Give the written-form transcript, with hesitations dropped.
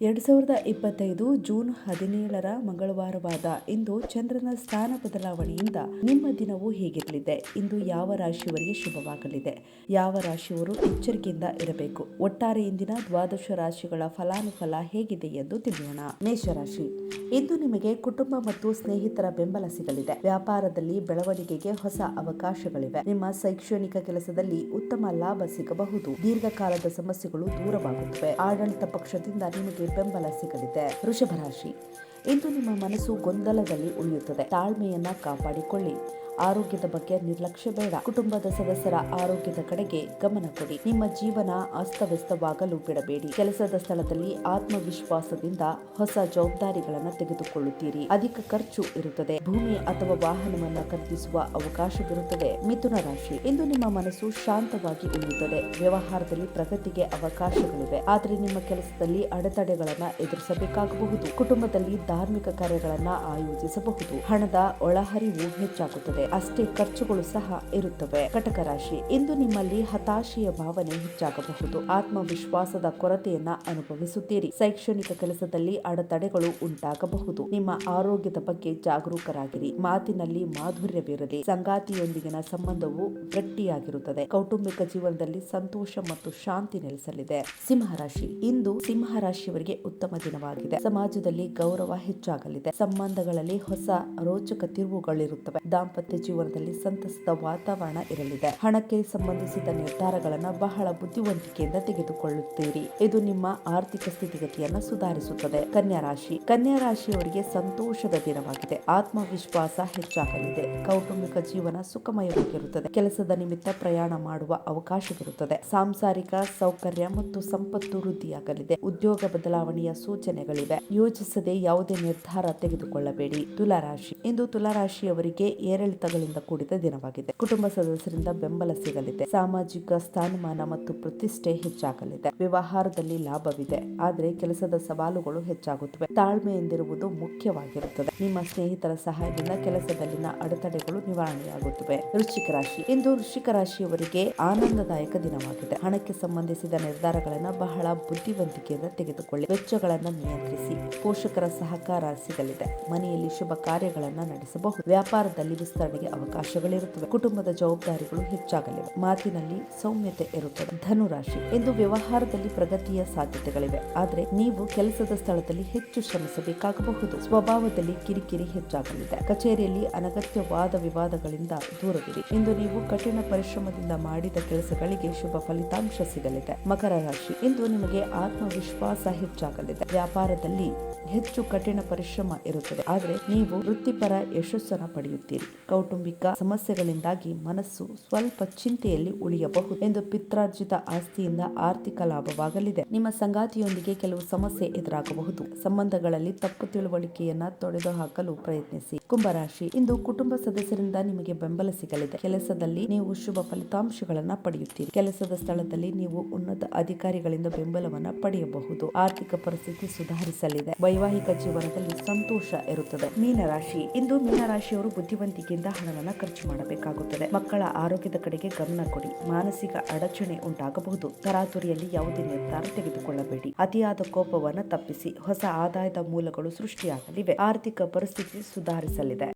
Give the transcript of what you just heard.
2025 June 17 ಮಂಗಳವಾರವಾದ ಇಂದು ಚಂದ್ರನ ಸ್ಥಾನ ಬದಲಾವಣೆಯಿಂದ ನಿಮ್ಮ ದಿನವು ಹೇಗಿರಲಿದೆ? ಇಂದು ಯಾವ ರಾಶಿಯವರಿಗೆ ಶುಭವಾಗಲಿದೆ? ಯಾವ ರಾಶಿಯವರು ಎಚ್ಚರಿಕೆಯಿಂದ ಇರಬೇಕು? ಒಟ್ಟಾರೆ ಇಂದಿನ ದ್ವಾದಶ ರಾಶಿಗಳ ಫಲಾನುಫಲ ಹೇಗಿದೆ ಎಂದು ತಿಳಿಯೋಣ. ಮೇಷರಾಶಿ, ಇಂದು ನಿಮಗೆ ಕುಟುಂಬ ಮತ್ತು ಸ್ನೇಹಿತರ ಬೆಂಬಲ ಸಿಗಲಿದೆ. ವ್ಯಾಪಾರದಲ್ಲಿ ಬೆಳವಣಿಗೆಗೆ ಹೊಸ ಅವಕಾಶಗಳಿವೆ. ನಿಮ್ಮ ಶೈಕ್ಷಣಿಕ ಕೆಲಸದಲ್ಲಿ ಉತ್ತಮ ಲಾಭ ಸಿಗಬಹುದು. ದೀರ್ಘಕಾಲದ ಸಮಸ್ಯೆಗಳು ದೂರವಾಗುತ್ತವೆ. ಆಡಳಿತ ಪಕ್ಷದಿಂದ ನಿಮಗೆ ಬೆಂಬಲ ಸಿಗಲಿದೆ. ವೃಷಭ ರಾಶಿ, ಇಂದು ನಿಮ್ಮ ಮನಸ್ಸು ಗೊಂದಲದಲ್ಲಿ ಉಳಿಯುತ್ತದೆ. ತಾಳ್ಮೆಯನ್ನ ಕಾಪಾಡಿಕೊಳ್ಳಿ. ಆರೋಗ್ಯದ ಬಗ್ಗೆ ನಿರ್ಲಕ್ಷ್ಯ ಬೇಡ. ಕುಟುಂಬದ ಸದಸ್ಯರ ಆರೋಗ್ಯದ ಕಡೆಗೆ ಗಮನ ಕೊಡಿ. ನಿಮ್ಮ ಜೀವನ ಅಸ್ತವ್ಯಸ್ತವಾಗಲು ಬಿಡಬೇಡಿ. ಕೆಲಸದ ಸ್ಥಳದಲ್ಲಿ ಆತ್ಮವಿಶ್ವಾಸದಿಂದ ಹೊಸ ಜವಾಬ್ದಾರಿಗಳನ್ನು ತೆಗೆದುಕೊಳ್ಳುತ್ತೀರಿ. ಅಧಿಕ ಖರ್ಚು ಇರುತ್ತದೆ. ಭೂಮಿ ಅಥವಾ ವಾಹನವನ್ನ ಖರೀದಿಸುವ ಅವಕಾಶವಿರುತ್ತದೆ. ಮಿಥುನ ರಾಶಿ, ಇಂದು ನಿಮ್ಮ ಮನಸ್ಸು ಶಾಂತವಾಗಿ ಉಳಿಯುತ್ತದೆ. ವ್ಯವಹಾರದಲ್ಲಿ ಪ್ರಗತಿಗೆ ಅವಕಾಶಗಳಿವೆ, ಆದರೆ ನಿಮ್ಮ ಕೆಲಸದಲ್ಲಿ ಅಡೆತಡೆಗಳನ್ನ ಎದುರಿಸಬೇಕಾಗಬಹುದು. ಕುಟುಂಬದಲ್ಲಿ ಧಾರ್ಮಿಕ ಕಾರ್ಯಗಳನ್ನ ಆಯೋಜಿಸಬಹುದು. ಹಣದ ಒಳಹರಿವು ಹೆಚ್ಚಾಗುತ್ತದೆ, ಅಷ್ಟೇ ಖರ್ಚುಗಳು ಸಹ ಇರುತ್ತವೆ. ಕಟಕ ರಾಶಿ, ಇಂದು ನಿಮ್ಮಲ್ಲಿ ಹತಾಶೆಯ ಭಾವನೆ ಹೆಚ್ಚಾಗಬಹುದು. ಆತ್ಮವಿಶ್ವಾಸದ ಕೊರತೆಯನ್ನ ಅನುಭವಿಸುತ್ತೀರಿ. ಶೈಕ್ಷಣಿಕ ಕೆಲಸದಲ್ಲಿ ಅಡೆತಡೆಗಳು ಉಂಟಾಗಬಹುದು. ನಿಮ್ಮ ಆರೋಗ್ಯದ ಬಗ್ಗೆ ಜಾಗರೂಕರಾಗಿರಿ. ಮಾತಿನಲ್ಲಿ ಮಾಧುರ್ಯವಿರಲಿ. ಸಂಗಾತಿಯೊಂದಿಗಿನ ಸಂಬಂಧವು ಗಟ್ಟಿಯಾಗಿರುತ್ತದೆ. ಕೌಟುಂಬಿಕ ಜೀವನದಲ್ಲಿ ಸಂತೋಷ ಮತ್ತು ಶಾಂತಿ ನೆಲೆಸಲಿದೆ. ಸಿಂಹರಾಶಿ, ಇಂದು ಸಿಂಹರಾಶಿಯವರಿಗೆ ಉತ್ತಮ ದಿನವಾಗಿದೆ. ಸಮಾಜದಲ್ಲಿ ಗೌರವ ಹೆಚ್ಚಾಗಲಿದೆ. ಸಂಬಂಧಗಳಲ್ಲಿ ಹೊಸ ರೋಚಕ ತಿರುವುಗಳಿರುತ್ತವೆ. ದಾಂಪತ್ಯ ಜೀವನದಲ್ಲಿ ಸಂತಸದ ವಾತಾವರಣ ಇರಲಿದೆ. ಹಣಕ್ಕೆ ಸಂಬಂಧಿಸಿದ ನಿರ್ಧಾರಗಳನ್ನು ಬಹಳ ಬುದ್ಧಿವಂತಿಕೆಯಿಂದ ತೆಗೆದುಕೊಳ್ಳುತ್ತೀರಿ. ಇದು ನಿಮ್ಮ ಆರ್ಥಿಕ ಸ್ಥಿತಿಗತಿಯನ್ನು ಸುಧಾರಿಸುತ್ತದೆ. ಕನ್ಯಾ ರಾಶಿ, ಕನ್ಯಾ ರಾಶಿಯವರಿಗೆ ಸಂತೋಷದ ದಿನವಾಗಿದೆ. ಆತ್ಮವಿಶ್ವಾಸ ಹೆಚ್ಚಾಗಲಿದೆ. ಕೌಟುಂಬಿಕ ಜೀವನ ಸುಖಮಯವಾಗಿರುತ್ತದೆ. ಕೆಲಸದ ನಿಮಿತ್ತ ಪ್ರಯಾಣ ಮಾಡುವ ಅವಕಾಶವಿರುತ್ತದೆ. ಸಾಂಸಾರಿಕ ಸೌಕರ್ಯ ಮತ್ತು ಸಂಪತ್ತು ವೃದ್ಧಿಯಾಗಲಿದೆ. ಉದ್ಯೋಗ ಬದಲಾವಣೆಯ ಸೂಚನೆಗಳಿವೆ. ಯೋಚಿಸದೆ ಯಾವುದೇ ನಿರ್ಧಾರ ತೆಗೆದುಕೊಳ್ಳಬೇಡಿ. ತುಲಾರಾಶಿ, ಇಂದು ತುಲಾರಾಶಿಯವರಿಗೆ ಏರಿಳಿತಗಳಿಂದ ಕೂಡಿದ ದಿನವಾಗಿದೆ. ಕುಟುಂಬ ಸದಸ್ಯರಿಂದ ಬೆಂಬಲ ಸಿಗಲಿದೆ. ಸಾಮಾಜಿಕ ಸ್ಥಾನಮಾನ ಮತ್ತು ಪ್ರತಿಷ್ಠೆ ಹೆಚ್ಚಾಗಲಿದೆ. ವ್ಯವಹಾರದಲ್ಲಿ ಲಾಭವಿದೆ, ಆದರೆ ಕೆಲಸದ ಸವಾಲುಗಳು ಹೆಚ್ಚಾಗುತ್ತವೆ. ತಾಳ್ಮೆಯಿಂದಿರುವುದು ಮುಖ್ಯವಾಗಿರುತ್ತದೆ. ನಿಮ್ಮ ಸ್ನೇಹಿತರ ಸಹಾಯದಿಂದ ಕೆಲಸದಲ್ಲಿನ ಅಡೆತಡೆಗಳು ನಿವಾರಣೆಯಾಗುತ್ತವೆ. ವೃಶ್ಚಿಕ ರಾಶಿ, ಇಂದು ವೃಶ್ಚಿಕ ರಾಶಿಯವರಿಗೆ ಆನಂದದಾಯಕ ದಿನವಾಗಿದೆ. ಹಣಕ್ಕೆ ಸಂಬಂಧಿಸಿದ ನಿರ್ಧಾರಗಳನ್ನು ಬಹಳ ಬುದ್ಧಿವಂತಿಕೆಯಿಂದ ತೆಗೆದುಕೊಳ್ಳಿ. ವೆಚ್ಚಗಳನ್ನು ನಿಯಂತ್ರಿಸಿ. ಪೋಷಕರ ಸಹಕಾರ ಸಿಗಲಿದೆ. ಮನೆಯಲ್ಲಿ ಶುಭ ಕಾರ್ಯಗಳನ್ನು ನಡೆಸಬಹುದು. ವ್ಯಾಪಾರದಲ್ಲಿ ವಿಸ್ತರಣೆಗೆ ಅವಕಾಶಗಳಿರುತ್ತವೆ. ಕುಟುಂಬದ ಜವಾಬ್ದಾರಿಗಳು ಹೆಚ್ಚಾಗಲಿವೆ. ಮಾತಿನಲ್ಲಿ ಸೌಮ್ಯತೆ ಇರುತ್ತದೆ. ಧನುರಾಶಿ, ಇಂದು ವ್ಯವಹಾರದಲ್ಲಿ ಪ್ರಗತಿಯ ಸಾಧ್ಯತೆಗಳಿವೆ, ಆದರೆ ನೀವು ಕೆಲಸದ ಸ್ಥಳದಲ್ಲಿ ಹೆಚ್ಚು ಶ್ರಮಿಸಬೇಕಾಗಬಹುದು. ಸ್ವಭಾವದಲ್ಲಿ ಕಿರಿಕಿರಿ ಹೆಚ್ಚಾಗಲಿದೆ. ಕಚೇರಿಯಲ್ಲಿ ಅನಗತ್ಯ ವಾದ ವಿವಾದಗಳಿಂದ ದೂರವಿರಿ. ಇಂದು ನೀವು ಕಠಿಣ ಪರಿಶ್ರಮದಿಂದ ಮಾಡಿದ ಕೆಲಸಗಳಿಗೆ ಶುಭ ಫಲಿತಾಂಶ ಸಿಗಲಿದೆ. ಮಕರ ರಾಶಿ, ಇಂದು ನಿಮಗೆ ಆತ್ಮವಿಶ್ವಾಸ ಹೆಚ್ಚಾಗಲಿದೆ. ವ್ಯಾಪಾರದಲ್ಲಿ ಹೆಚ್ಚು ಕಠಿಣ ಪರಿಶ್ರಮ ಇರುತ್ತದೆ, ಆದರೆ ನೀವು ವೃತ್ತಿಪರ ಯಶಸ್ಸನ್ನು ಪಡೆಯುತ್ತೀರಿ. ಕೌಟುಂಬಿಕ ಸಮಸ್ಯೆಗಳಿಂದಾಗಿ ಮನಸ್ಸು ಸ್ವಲ್ಪ ಚಿಂತೆಯಲ್ಲಿ ಉಳಿಯಬಹುದು. ಎಂದು ಪಿತ್ರಾರ್ಜಿತ ಆಸ್ತಿಯಿಂದ ಆರ್ಥಿಕ ಲಾಭವಾಗಲಿದೆ. ನಿಮ್ಮ ಸಂಗಾತಿಯೊಂದಿಗೆ ಕೆಲವು ಸಮಸ್ಯೆ ಎದುರಾಗಬಹುದು. ಸಂಬಂಧಗಳಲ್ಲಿ ತಪ್ಪು ತಿಳುವಳಿಕೆಯನ್ನ ತೊಡೆದುಹಾಕಲು ಪ್ರಯತ್ನಿಸಿ. ಕುಂಭರಾಶಿ, ಇಂದು ಕುಟುಂಬ ಸದಸ್ಯರಿಂದ ನಿಮಗೆ ಬೆಂಬಲ ಸಿಗಲಿದೆ. ಕೆಲಸದಲ್ಲಿ ನೀವು ಶುಭ ಫಲಿತಾಂಶಗಳನ್ನ ಪಡೆಯುತ್ತೀರಿ. ಕೆಲಸದ ಸ್ಥಳದಲ್ಲಿ ನೀವು ಉನ್ನತ ಅಧಿಕಾರಿಗಳಿಂದ ಬೆಂಬಲವನ್ನ ಪಡೆಯಬಹುದು. ಆರ್ಥಿಕ ಪರಿಸ್ಥಿತಿ ಸುಧಾರಿಸಲಿದೆ. ವೈವಾಹಿಕ ಜೀವನದಲ್ಲಿ ಸಂತೋಷ ಇರುತ್ತದೆ. ಮೀನರಾಶಿ, ಇಂದು ಮೀನರಾಶಿಯವರು ಬುದ್ಧಿವಂತಿಕೆಯಿಂದ ಹಣವನ್ನು ಖರ್ಚು ಮಾಡಬೇಕಾಗುತ್ತದೆ. ಮಕ್ಕಳ ಆರೋಗ್ಯದ ಕಡೆಗೆ ಗಮನ ಕೊಡಿ. ಮಾನಸಿಕ ಅಡಚಣೆ ಉಂಟಾಗಬಹುದು. ತರಾತುರಿಯಲ್ಲಿ ಯಾವುದೇ ನಿರ್ಧಾರ ತೆಗೆದುಕೊಳ್ಳಬೇಡಿ. ಅತಿಯಾದ ಕೋಪವನ್ನು ತಪ್ಪಿಸಿ. ಹೊಸ ಆದಾಯದ ಮೂಲಗಳು ಸೃಷ್ಟಿಯಾಗಲಿವೆ. ಆರ್ಥಿಕ ಪರಿಸ್ಥಿತಿ ಸುಧಾರಿಸಲಿದೆ.